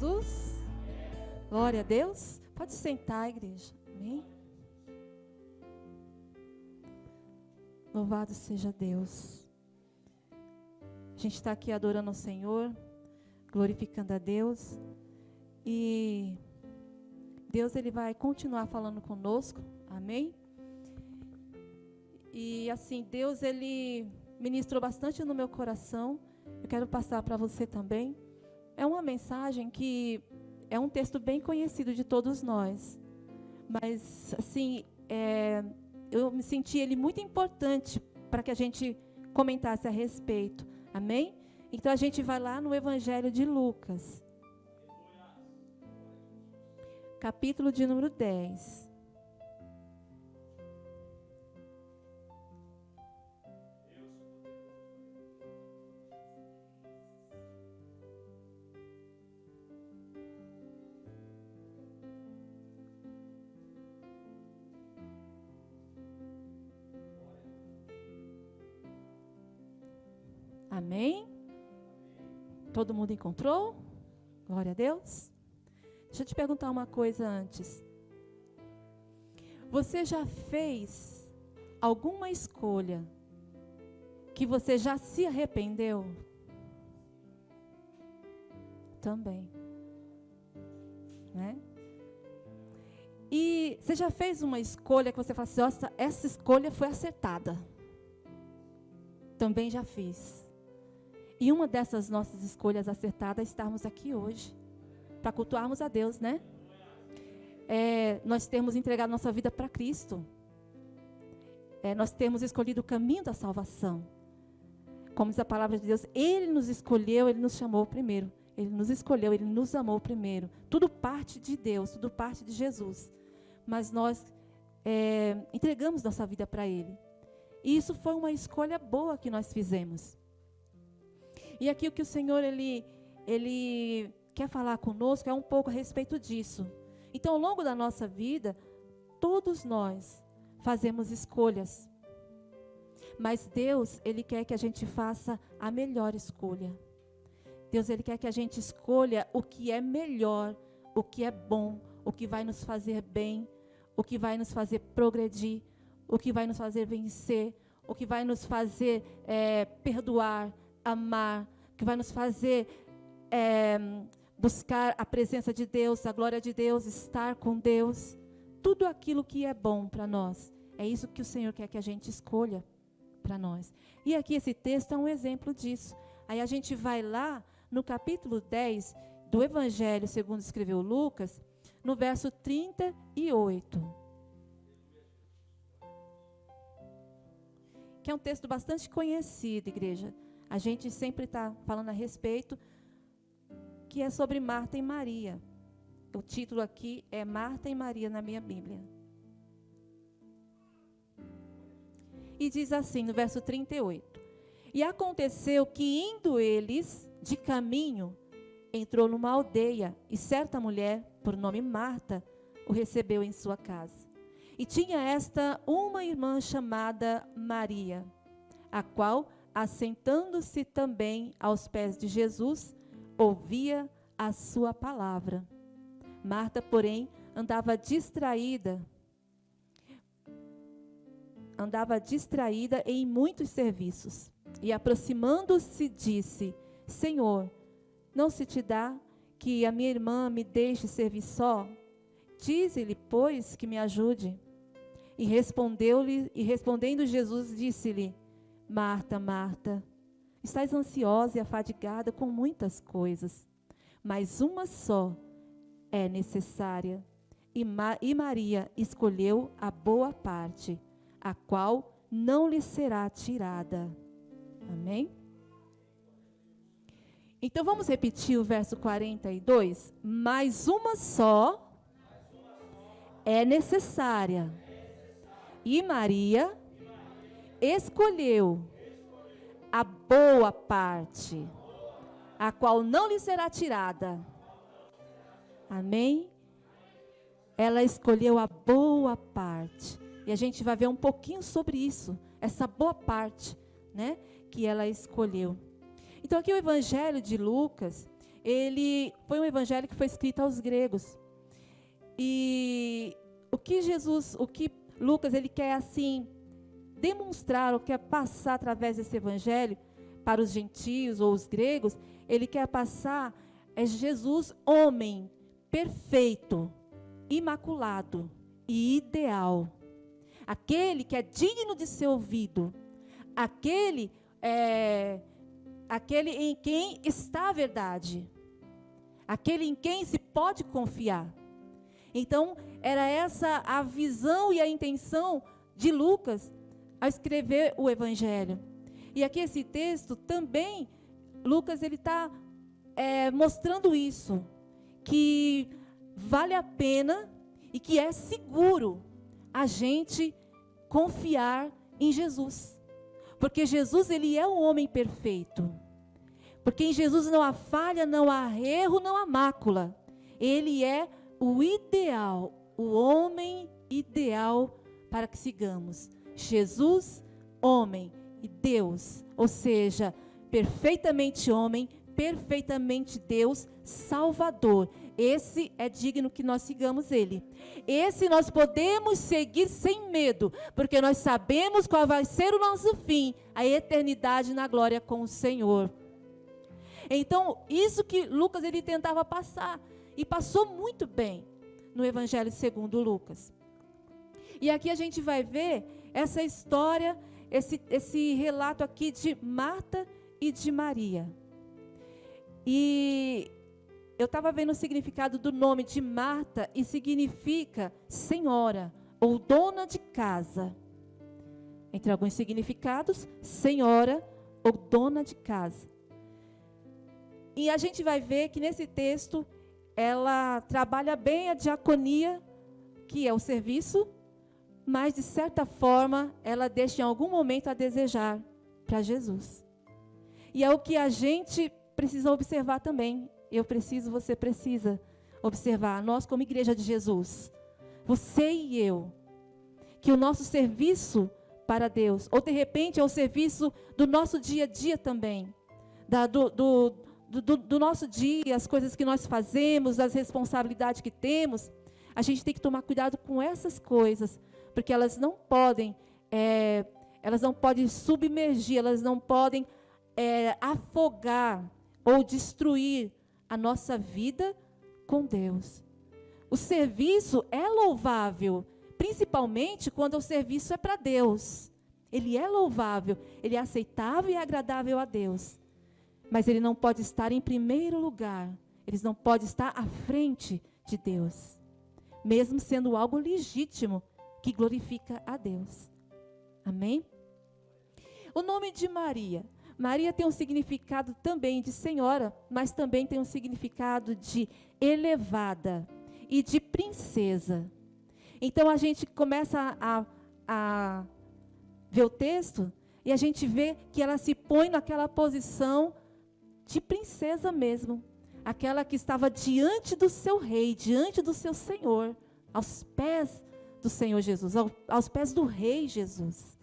Jesus. Glória a Deus. Pode sentar, igreja. Amém. Louvado seja Deus. A gente está aqui adorando ao Senhor, glorificando a Deus. E Deus, Ele vai continuar falando conosco. Amém. E assim, Deus, Ele ministrou bastante no meu coração. Eu quero passar para você também. É uma mensagem que é um texto bem conhecido de todos nós. Mas, assim, eu me senti ele muito importante para que a gente comentasse a respeito. Amém? Então, a gente vai lá no Evangelho de Lucas. Capítulo de número 10. Amém? Todo mundo encontrou? Glória a Deus. Deixa eu te perguntar uma coisa antes. Você já fez alguma escolha que você já se arrependeu? Também. Né? E você já fez uma escolha que você fala assim, nossa, essa escolha foi acertada? Também já fiz. E uma dessas nossas escolhas acertadas é estarmos aqui hoje, para cultuarmos a Deus, né? Nós temos entregado nossa vida para Cristo. Nós temos escolhido o caminho da salvação. Como diz a palavra de Deus, Ele nos escolheu, Ele nos chamou primeiro. Ele nos escolheu, Ele nos amou primeiro. Tudo parte de Deus, tudo parte de Jesus. Mas nós entregamos nossa vida para Ele. E isso foi uma escolha boa que nós fizemos. E aqui o que o Senhor, Ele quer falar conosco é um pouco a respeito disso. Então, ao longo da nossa vida, todos nós fazemos escolhas. Mas Deus, Ele quer que a gente faça a melhor escolha. Deus, Ele quer que a gente escolha o que é melhor, o que é bom, o que vai nos fazer bem, o que vai nos fazer progredir, o que vai nos fazer vencer, o que vai nos fazer perdoar, amar, que vai nos fazer buscar a presença de Deus, a glória de Deus, estar com Deus. Tudo aquilo que é bom para nós. É isso que o Senhor quer que a gente escolha para nós. E aqui esse texto é um exemplo disso. Aí a gente vai lá no capítulo 10 do Evangelho, segundo escreveu Lucas, no verso 38. Que é um texto bastante conhecido, igreja. A gente sempre está falando a respeito, que é sobre Marta e Maria. O título aqui é Marta e Maria na minha Bíblia. E diz assim, no verso 38. E aconteceu que, indo eles de caminho, entrou numa aldeia, e certa mulher, por nome Marta, o recebeu em sua casa. E tinha esta uma irmã chamada Maria, a qual, assentando-se também aos pés de Jesus, ouvia a sua palavra. Marta, porém, andava distraída em muitos serviços. E aproximando-se, disse: Senhor, não se te dá que a minha irmã me deixe servir só? Dize-lhe, pois, que me ajude. E respondendo Jesus, disse-lhe: Marta, Marta, estás ansiosa e afadigada com muitas coisas, mas uma só é necessária. E Maria escolheu a boa parte, a qual não lhe será tirada. Amém? Então vamos repetir o verso 42. Mas uma só é necessária. E Maria escolheu a boa parte, a qual não lhe será tirada. Amém? Ela escolheu a boa parte. E a gente vai ver um pouquinho sobre isso, essa boa parte, né, que ela escolheu. Então aqui o Evangelho de Lucas, ele foi um evangelho que foi escrito aos gregos. E o que Lucas, ele quer assim demonstrar, ou quer passar através desse evangelho para os gentios ou os gregos, ele quer passar Jesus, homem perfeito, imaculado e ideal. Aquele que é digno de ser ouvido, aquele em quem está a verdade, aquele em quem se pode confiar. Então, era essa a visão e a intenção de Lucas ao escrever o Evangelho. E aqui esse texto também, Lucas, ele está mostrando isso, que vale a pena e que é seguro a gente confiar em Jesus. Porque Jesus, ele é um homem perfeito. Porque em Jesus não há falha, não há erro, não há mácula. Ele é o ideal, o homem ideal para que sigamos. Jesus, homem e Deus, ou seja, perfeitamente homem, perfeitamente Deus, Salvador. Esse é digno que nós sigamos ele. Esse nós podemos seguir sem medo, porque nós sabemos qual vai ser o nosso fim, a eternidade na glória com o Senhor. Então, isso que Lucas ele tentava passar, e passou muito bem no Evangelho segundo Lucas. E aqui a gente vai ver essa história, esse relato aqui de Marta e de Maria. E eu estava vendo o significado do nome de Marta, e significa senhora ou dona de casa. Entre alguns significados, senhora ou dona de casa. E a gente vai ver que nesse texto ela trabalha bem a diaconia, que é o serviço, mas de certa forma ela deixa em algum momento a desejar para Jesus. E é o que a gente precisa observar também. Eu preciso, você precisa observar, nós como igreja de Jesus, você e eu, que o nosso serviço para Deus, ou de repente é o serviço do nosso dia a dia também, do nosso dia, as coisas que nós fazemos, as responsabilidades que temos, a gente tem que tomar cuidado com essas coisas, porque elas não podem submergir, elas não podem afogar ou destruir a nossa vida com Deus. O serviço é louvável, principalmente quando o serviço é para Deus. Ele é louvável, ele é aceitável e agradável a Deus. Mas ele não pode estar em primeiro lugar, ele não pode estar à frente de Deus, mesmo sendo algo legítimo que glorifica a Deus. Amém? O nome de Maria. Maria tem um significado também de senhora, mas também tem um significado de elevada e de princesa. Então a gente começa a ver o texto e a gente vê que ela se põe naquela posição de princesa mesmo. Aquela que estava diante do seu rei, diante do seu Senhor, aos pés do Senhor Jesus, aos pés do rei Jesus.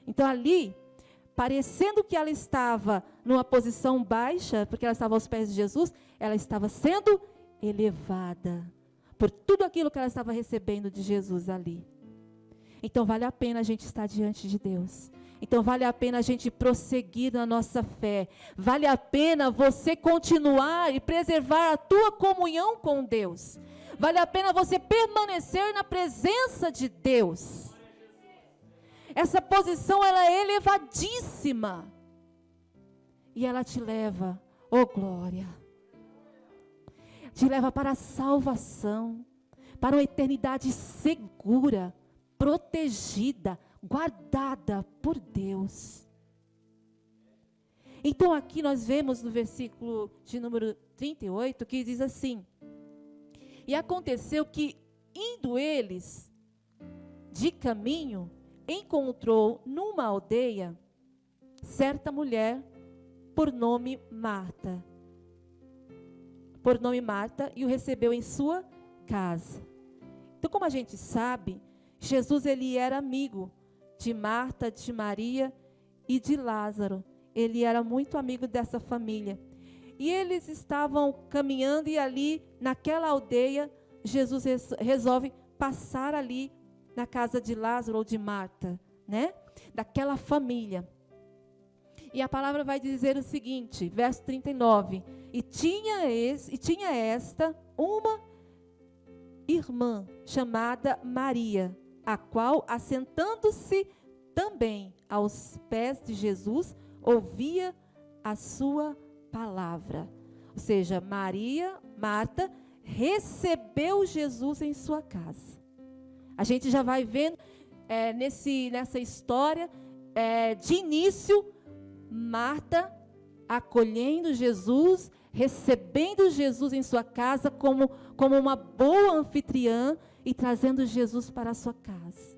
Então ali, parecendo que ela estava numa posição baixa, porque ela estava aos pés de Jesus, ela estava sendo elevada por tudo aquilo que ela estava recebendo de Jesus ali. Então vale a pena a gente estar diante de Deus. Então vale a pena a gente prosseguir na nossa fé. Vale a pena você continuar e preservar a tua comunhão com Deus. Vale a pena você permanecer na presença de Deus. Essa posição, ela é elevadíssima. E ela te leva, oh glória, te leva para a salvação, para uma eternidade segura, protegida, guardada por Deus. Então aqui nós vemos no versículo de número 38, que diz assim: e aconteceu que, indo eles de caminho, encontrou numa aldeia certa mulher por nome Marta. E o recebeu em sua casa. Então, como a gente sabe, Jesus ele era amigo de Marta, de Maria e de Lázaro. Ele era muito amigo dessa família. E eles estavam caminhando e ali, naquela aldeia, Jesus resolve passar ali na casa de Lázaro ou de Marta, né? Daquela família. E a palavra vai dizer o seguinte, verso 39. E tinha esta uma irmã chamada Maria, a qual, assentando-se também aos pés de Jesus, ouvia a sua palavra. Ou seja, Marta, recebeu Jesus em sua casa. A gente já vai vendo nessa história, de início, Marta acolhendo Jesus, recebendo Jesus em sua casa como uma boa anfitriã e trazendo Jesus para a sua casa.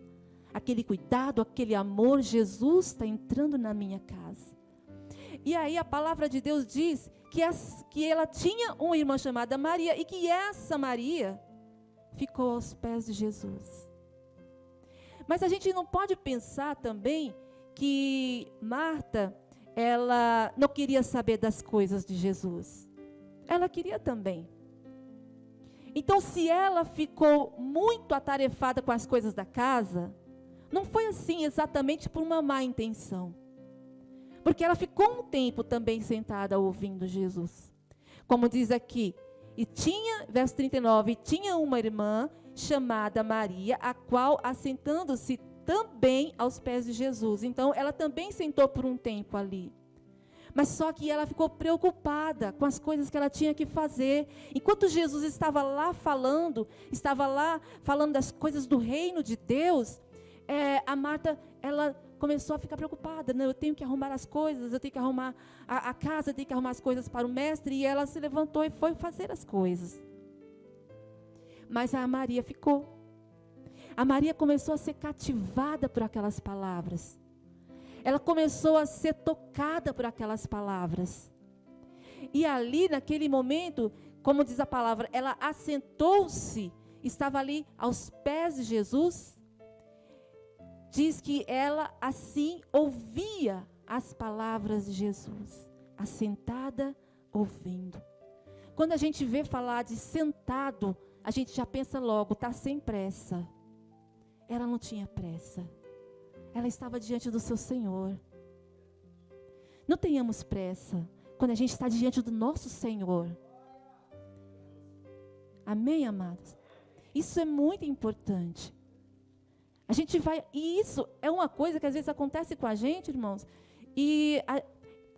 Aquele cuidado, aquele amor, Jesus está entrando na minha casa. E aí a palavra de Deus diz que ela tinha uma irmã chamada Maria e que essa Maria ficou aos pés de Jesus. Mas a gente não pode pensar também que Marta, ela não queria saber das coisas de Jesus. Ela queria também. Então, se ela ficou muito atarefada com as coisas da casa, não foi assim exatamente por uma má intenção. Porque ela ficou um tempo também sentada ouvindo Jesus. Como diz aqui, verso 39, tinha uma irmã chamada Maria, a qual, assentando-se também aos pés de Jesus. Então, ela também sentou por um tempo ali. Mas só que ela ficou preocupada com as coisas que ela tinha que fazer. Enquanto Jesus estava lá falando das coisas do reino de Deus, a Marta, ela começou a ficar preocupada. Eu tenho que arrumar as coisas, eu tenho que arrumar a casa, eu tenho que arrumar as coisas para o mestre. E ela se levantou e foi fazer as coisas. Mas a Maria ficou. A Maria começou a ser cativada por aquelas palavras. Ela começou a ser tocada por aquelas palavras. E ali, naquele momento, como diz a palavra, ela assentou-se, estava ali aos pés de Jesus. Diz que ela assim ouvia as palavras de Jesus, assentada, ouvindo. Quando a gente vê falar de sentado, a gente já pensa logo, está sem pressa. Ela não tinha pressa. Ela estava diante do seu Senhor. Não tenhamos pressa quando a gente está diante do nosso Senhor. Amém, amados? Isso é muito importante. E isso é uma coisa que às vezes acontece com a gente, irmãos.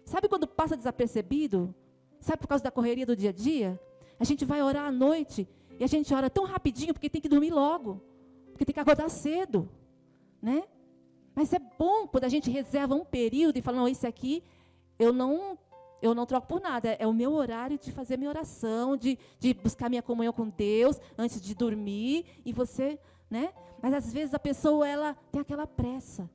Sabe quando passa desapercebido? Sabe por causa da correria do dia a dia? A gente vai orar à noite e a gente ora tão rapidinho porque tem que dormir logo. Porque tem que acordar cedo, né? Mas é bom quando a gente reserva um período e fala, não, esse aqui eu não troco por nada. É o meu horário de fazer minha oração, de buscar minha comunhão com Deus antes de dormir. E você, né? Mas às vezes a pessoa, ela tem aquela pressa.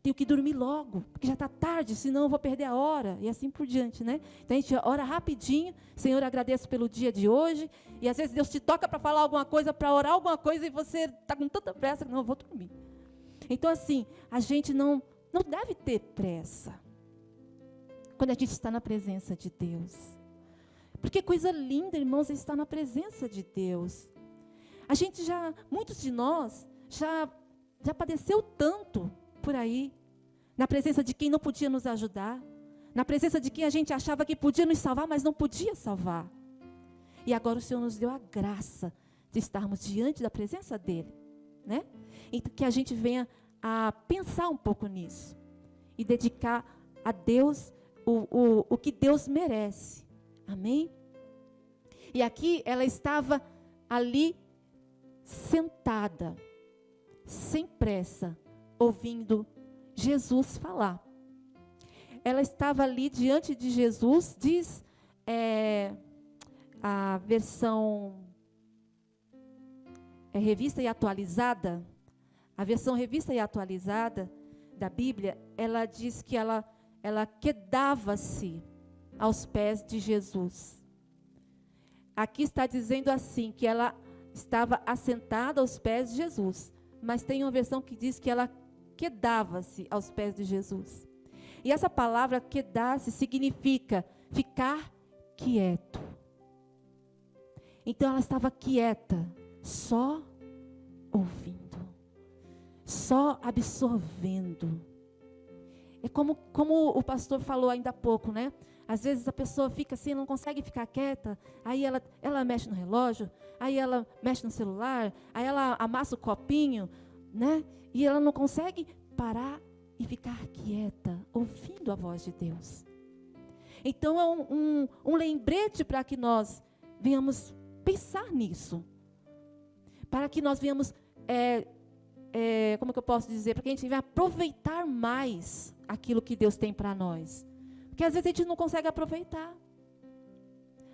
Tenho que dormir logo, porque já está tarde, senão eu vou perder a hora. E assim por diante, né? Então a gente ora rapidinho. Senhor, agradeço pelo dia de hoje. E às vezes Deus te toca para falar alguma coisa, para orar alguma coisa, e você está com tanta pressa que não, eu vou dormir. Então assim, a gente não deve ter pressa quando a gente está na presença de Deus. Porque coisa linda, irmãos, é estar na presença de Deus. Muitos de nós já padeceu tanto por aí, na presença de quem não podia nos ajudar, na presença de quem a gente achava que podia nos salvar, mas não podia salvar. E agora o Senhor nos deu a graça de estarmos diante da presença dEle, né? Então, que a gente venha a pensar um pouco nisso e dedicar a Deus o que Deus merece. Amém? E aqui ela estava ali sentada, sem pressa, ouvindo Jesus falar. Ela estava ali diante de Jesus, diz a versão revista e atualizada. A versão revista e atualizada da Bíblia, ela diz que ela quedava-se aos pés de Jesus. Aqui está dizendo assim, que ela estava assentada aos pés de Jesus. Mas tem uma versão que diz que ela quedava-se aos pés de Jesus. E essa palavra quedar-se significa ficar quieto. Então ela estava quieta, só ouvindo, só absorvendo. É como o pastor falou ainda há pouco, né? Às vezes a pessoa fica assim, não consegue ficar quieta, aí ela mexe no relógio, aí ela mexe no celular, aí ela amassa o copinho, né? E ela não consegue parar e ficar quieta, ouvindo a voz de Deus. Então é um lembrete para que nós venhamos pensar nisso. Para que nós venhamos, como que eu posso dizer? Para que a gente venha aproveitar mais aquilo que Deus tem para nós. Porque às vezes a gente não consegue aproveitar.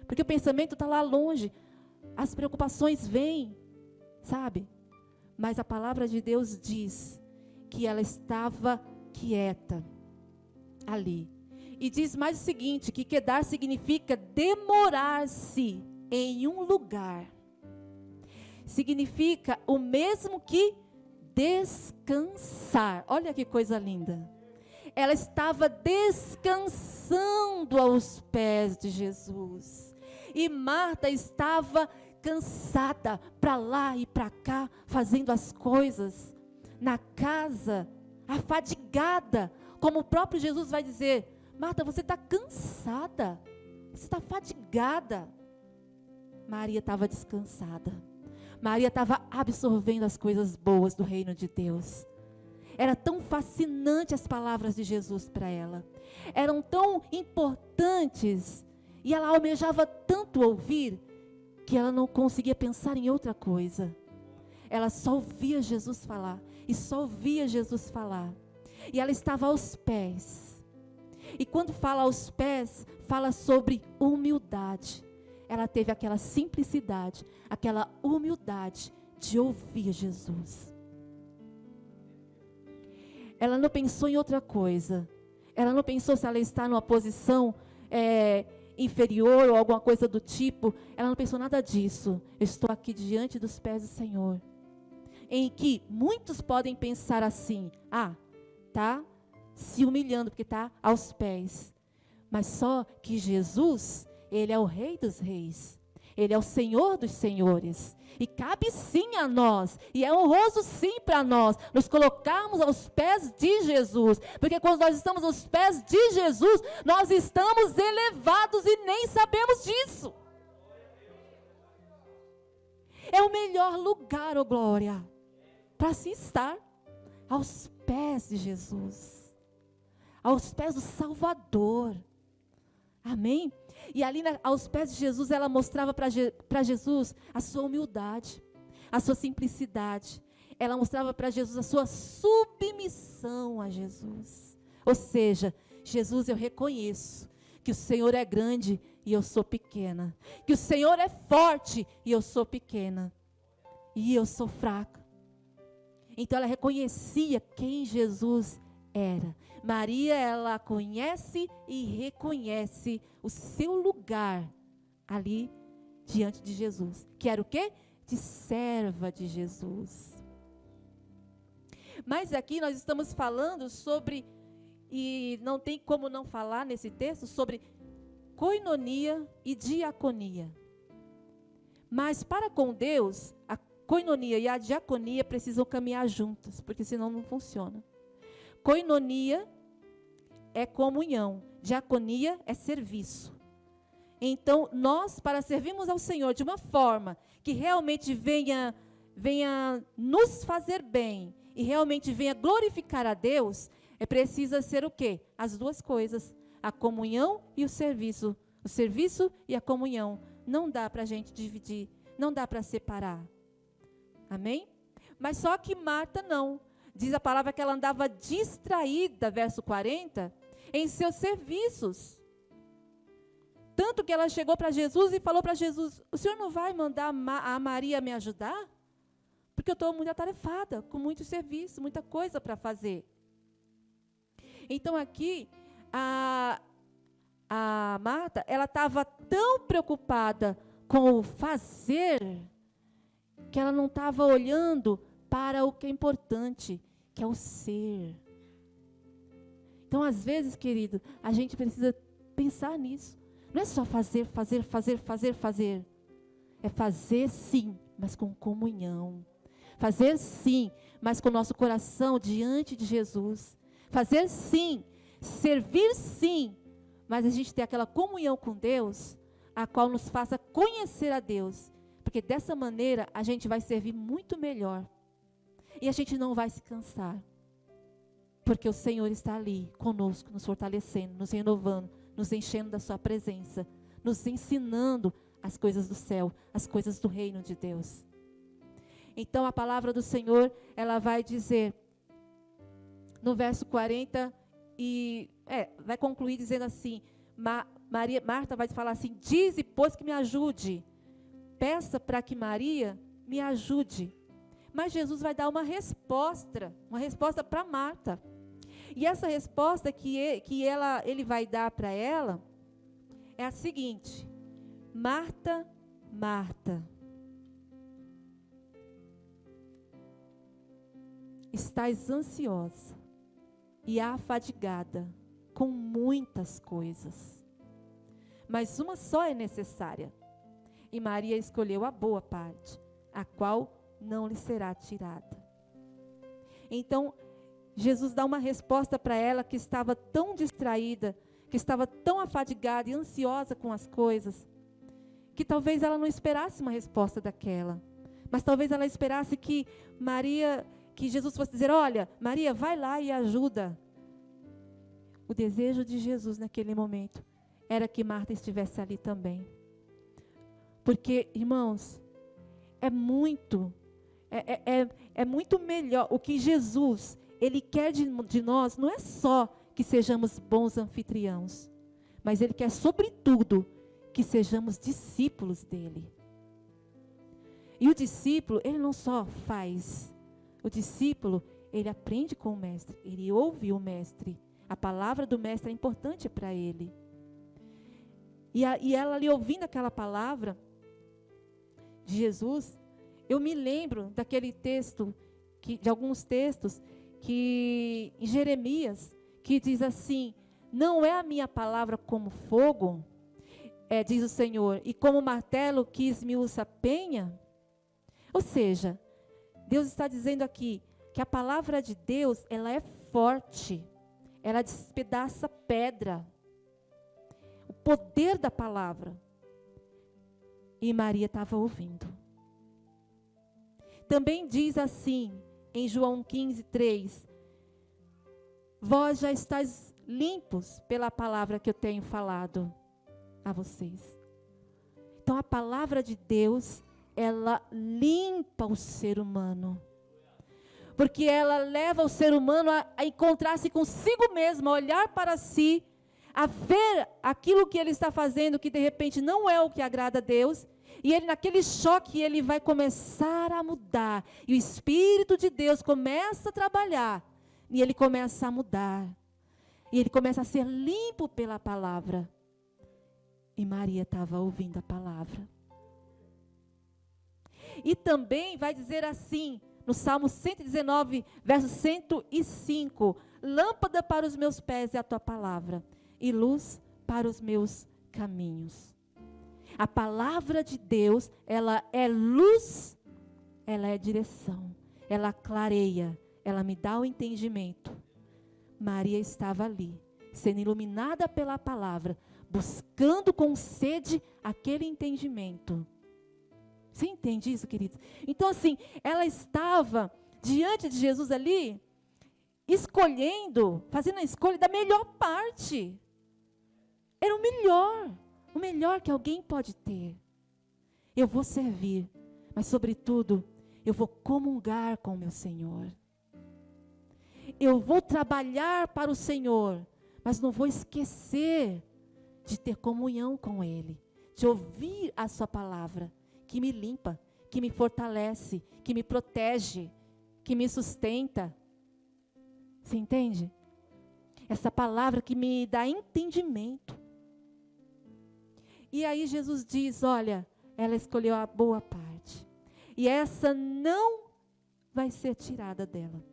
Porque o pensamento está lá longe. As preocupações vêm, sabe? Mas a palavra de Deus diz que ela estava quieta ali. E diz mais o seguinte, que quedar significa demorar-se em um lugar. Significa o mesmo que descansar. Olha que coisa linda. Ela estava descansando aos pés de Jesus. E Marta estava cansada, para lá e para cá, fazendo as coisas na casa, afadigada. Como o próprio Jesus vai dizer, Marta, você está cansada, você está fadigada. Maria estava descansada. Maria estava absorvendo as coisas boas do reino de Deus. Era tão fascinante as palavras de Jesus para ela. Eram tão importantes. E ela almejava tanto ouvir, que ela não conseguia pensar em outra coisa. Ela só ouvia Jesus falar. E só ouvia Jesus falar. E ela estava aos pés. E quando fala aos pés, fala sobre humildade. Ela teve aquela simplicidade, aquela humildade de ouvir Jesus. Ela não pensou em outra coisa. Ela não pensou se ela está numa posição inferior ou alguma coisa do tipo. Ela não pensou nada disso. Eu estou aqui diante dos pés do Senhor. Em que muitos podem pensar assim, tá se humilhando porque está aos pés. Mas só que Jesus, Ele é o Rei dos Reis. Ele é o Senhor dos Senhores. E cabe sim a nós, e é honroso sim para nós, nos colocarmos aos pés de Jesus. Porque quando nós estamos aos pés de Jesus, nós estamos elevados e nem sabemos disso. É o melhor lugar, ó glória, para se estar aos pés de Jesus. Aos pés do Salvador. Amém? E ali aos pés de Jesus, ela mostrava para Jesus a sua humildade, a sua simplicidade. Ela mostrava para Jesus a sua submissão a Jesus. Ou seja, Jesus, eu reconheço que o Senhor é grande e eu sou pequena. Que o Senhor é forte e eu sou pequena. E eu sou fraca. Então ela reconhecia quem Jesus era. Maria, ela conhece e reconhece o seu lugar ali diante de Jesus. Que era o quê? De serva de Jesus. Mas aqui nós estamos falando sobre, e não tem como não falar nesse texto, sobre coinonia e diaconia. Mas para com Deus, a coinonia e a diaconia precisam caminhar juntas, porque senão não funciona. Coinonia é comunhão, diaconia é serviço. Então, nós, para servirmos ao Senhor de uma forma que realmente venha nos fazer bem e realmente venha glorificar a Deus, precisa ser o quê? As duas coisas, a comunhão e o serviço. O serviço e a comunhão. Não dá para a gente dividir, não dá para separar. Amém? Mas só que Marta não. Diz a palavra que ela andava distraída, verso 40, em seus serviços. Tanto que ela chegou para Jesus e falou para Jesus, o Senhor não vai mandar a Maria me ajudar? Porque eu estou muito atarefada, com muito serviço, muita coisa para fazer. Então aqui, a Marta, ela estava tão preocupada com o fazer, que ela não estava olhando para o que é importante, que é o ser. Então, às vezes, querido, a gente precisa pensar nisso. Não é só fazer. É fazer sim, mas com comunhão. Fazer sim, mas com o nosso coração diante de Jesus. Fazer sim, servir sim, mas a gente ter aquela comunhão com Deus, a qual nos faça conhecer a Deus. Porque dessa maneira a gente vai servir muito melhor. E a gente não vai se cansar. Porque o Senhor está ali conosco, nos fortalecendo, nos renovando, nos enchendo da sua presença, nos ensinando as coisas do céu, as coisas do reino de Deus. Então a palavra do Senhor, ela vai dizer, no verso 40, vai concluir dizendo assim, Marta vai falar assim, dize, pois, que me ajude. Peça para que Maria me ajude. Mas Jesus vai dar uma resposta para Marta. E essa resposta que ele vai dar para ela é a seguinte: Marta, Marta, estás ansiosa e afadigada com muitas coisas, mas uma só é necessária. E Maria escolheu a boa parte, a qual não lhe será tirada. Então, Jesus dá uma resposta para ela que estava tão distraída, que estava tão afadigada e ansiosa com as coisas, que talvez ela não esperasse uma resposta daquela. Mas talvez ela esperasse que Jesus fosse dizer, olha, Maria, vai lá e ajuda. O desejo de Jesus naquele momento era que Marta estivesse ali também. Porque, irmãos, é muito melhor. O que Jesus, Ele quer de nós, não é só que sejamos bons anfitriãos, mas Ele quer, sobretudo, que sejamos discípulos dEle. E o discípulo, ele não só faz. O discípulo, ele aprende com o mestre, ele ouve o mestre. A palavra do mestre é importante para ele. E ela ali ouvindo aquela palavra de Jesus, eu me lembro daquele texto, de alguns textos, que em Jeremias, que diz assim, não é a minha palavra como fogo, diz o Senhor, e como martelo que esmiuça a penha. Ou seja, Deus está dizendo aqui, que a palavra de Deus, ela é forte, ela despedaça pedra. O poder da palavra. E Maria estava ouvindo. Também diz assim, em João 15:3, vós já estáis limpos pela palavra que eu tenho falado a vocês. Então a palavra de Deus, ela limpa o ser humano. Porque ela leva o ser humano a encontrar-se consigo mesmo, a olhar para si, a ver aquilo que ele está fazendo, que de repente não é o que agrada a Deus, e ele naquele choque, ele vai começar a mudar, e o Espírito de Deus começa a trabalhar, e ele começa a mudar, e ele começa a ser limpo pela palavra. E Maria estava ouvindo a palavra. E também vai dizer assim, no Salmo 119, verso 105, lâmpada para os meus pés é a tua palavra, e luz para os meus caminhos. A palavra de Deus, ela é luz, ela é direção, ela clareia, ela me dá o entendimento. Maria estava ali, sendo iluminada pela palavra, buscando com sede aquele entendimento. Você entende isso, queridos? Então assim, ela estava diante de Jesus ali, escolhendo, fazendo a escolha da melhor parte. Era o melhor que alguém pode ter. Eu vou servir, mas sobretudo, eu vou comungar com o meu Senhor. Eu vou trabalhar para o Senhor, mas não vou esquecer de ter comunhão com Ele, de ouvir a sua palavra, que me limpa, que me fortalece, que me protege, que me sustenta. Você entende? Essa palavra que me dá entendimento. E aí Jesus diz, olha, ela escolheu a boa parte. E essa não vai ser tirada dela.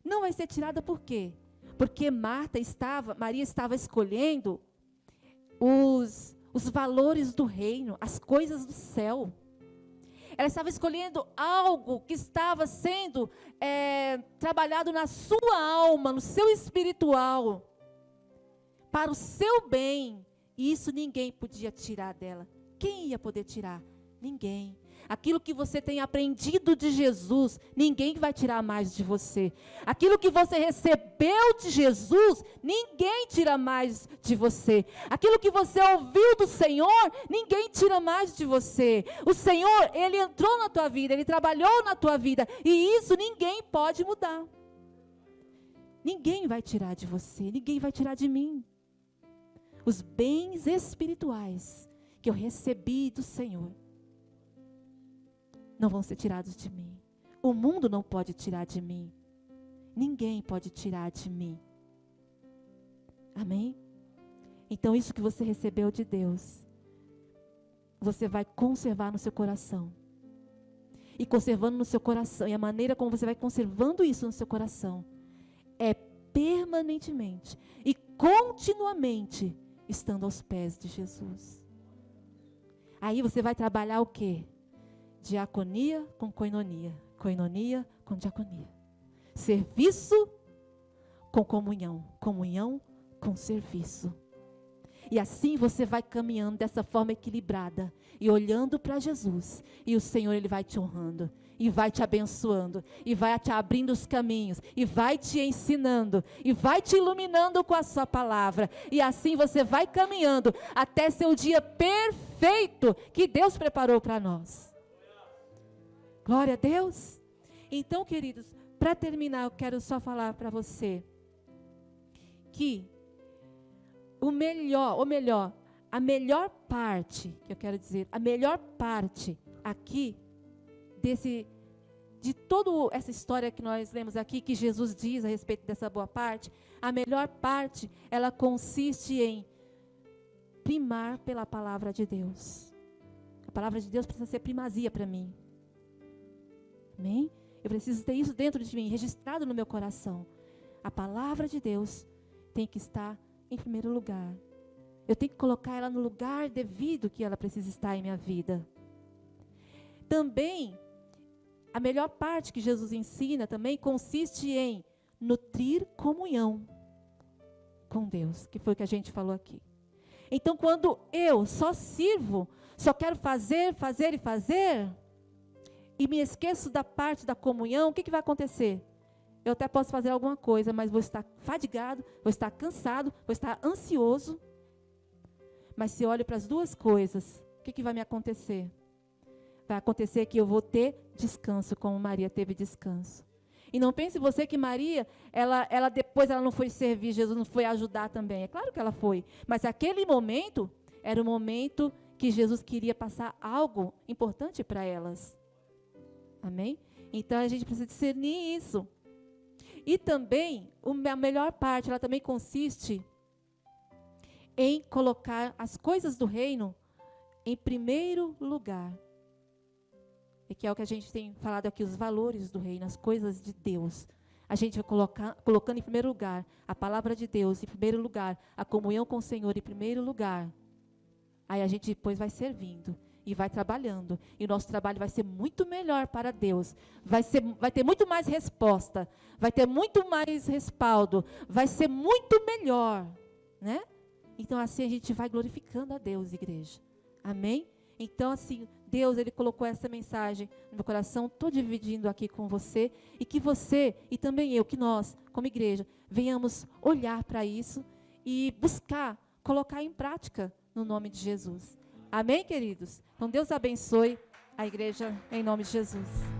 Não vai ser tirada por quê? Porque Maria estava escolhendo os valores do reino, as coisas do céu. Ela estava escolhendo algo que estava sendo trabalhado na sua alma, no seu espiritual, para o seu bem. E isso ninguém podia tirar dela. Quem ia poder tirar? Ninguém. Aquilo que você tem aprendido de Jesus, ninguém vai tirar mais de você. Aquilo que você recebeu de Jesus, ninguém tira mais de você. Aquilo que você ouviu do Senhor, ninguém tira mais de você. O Senhor, Ele entrou na tua vida, Ele trabalhou na tua vida, e isso ninguém pode mudar. Ninguém vai tirar de você, ninguém vai tirar de mim. Os bens espirituais que eu recebi do Senhor não vão ser tirados de mim. O mundo não pode tirar de mim. Ninguém pode tirar de mim. Amém? Então isso que você recebeu de Deus, você vai conservar no seu coração. E conservando no seu coração, e a maneira como você vai conservando isso no seu coração, é permanentemente e continuamente estando aos pés de Jesus. Aí você vai trabalhar o quê? Diaconia com coinonia, coinonia com diaconia. Serviço com comunhão, comunhão com serviço. E assim você vai caminhando dessa forma equilibrada e olhando para Jesus. E o Senhor, Ele vai te honrando e vai te abençoando e vai te abrindo os caminhos e vai te ensinando e vai te iluminando com a sua palavra. E assim você vai caminhando até ser o dia perfeito que Deus preparou para nós. Glória a Deus. Então, queridos, para terminar, eu quero só falar para você que a melhor parte, que eu quero dizer, a melhor parte aqui de toda essa história que nós lemos aqui, que Jesus diz a respeito dessa boa parte, a melhor parte, ela consiste em primar pela palavra de Deus. A palavra de Deus precisa ser primazia para mim. Amém? Eu preciso ter isso dentro de mim, registrado no meu coração. A palavra de Deus tem que estar em primeiro lugar. Eu tenho que colocar ela no lugar devido que ela precisa estar em minha vida. Também, a melhor parte que Jesus ensina também consiste em nutrir comunhão com Deus, que foi o que a gente falou aqui. Então, quando eu só sirvo, só quero fazer, e me esqueço da parte da comunhão, o que vai acontecer? Eu até posso fazer alguma coisa, mas vou estar fadigado, vou estar cansado, vou estar ansioso. Mas se eu olho para as duas coisas, o que vai me acontecer? Vai acontecer que eu vou ter descanso, como Maria teve descanso. E não pense você que Maria, ela depois ela não foi servir, Jesus não foi ajudar também. É claro que ela foi. Mas aquele momento, era o momento que Jesus queria passar algo importante para elas. Amém? Então a gente precisa discernir isso. E também, a melhor parte, ela também consiste em colocar as coisas do reino em primeiro lugar. E que é o que a gente tem falado aqui, os valores do reino, as coisas de Deus. A gente vai colocando em primeiro lugar a palavra de Deus, em primeiro lugar a comunhão com o Senhor, em primeiro lugar. Aí a gente depois vai servindo e vai trabalhando. E o nosso trabalho vai ser muito melhor para Deus. Vai ter muito mais resposta. Vai ter muito mais respaldo. Vai ser muito melhor. Né? Então assim a gente vai glorificando a Deus, igreja. Amém? Então assim, Deus, Ele colocou essa mensagem no meu coração. Estou dividindo aqui com você. E que você, e também eu, que nós, como igreja, venhamos olhar para isso e buscar, colocar em prática no nome de Jesus. Amém, queridos? Então Deus abençoe a igreja em nome de Jesus.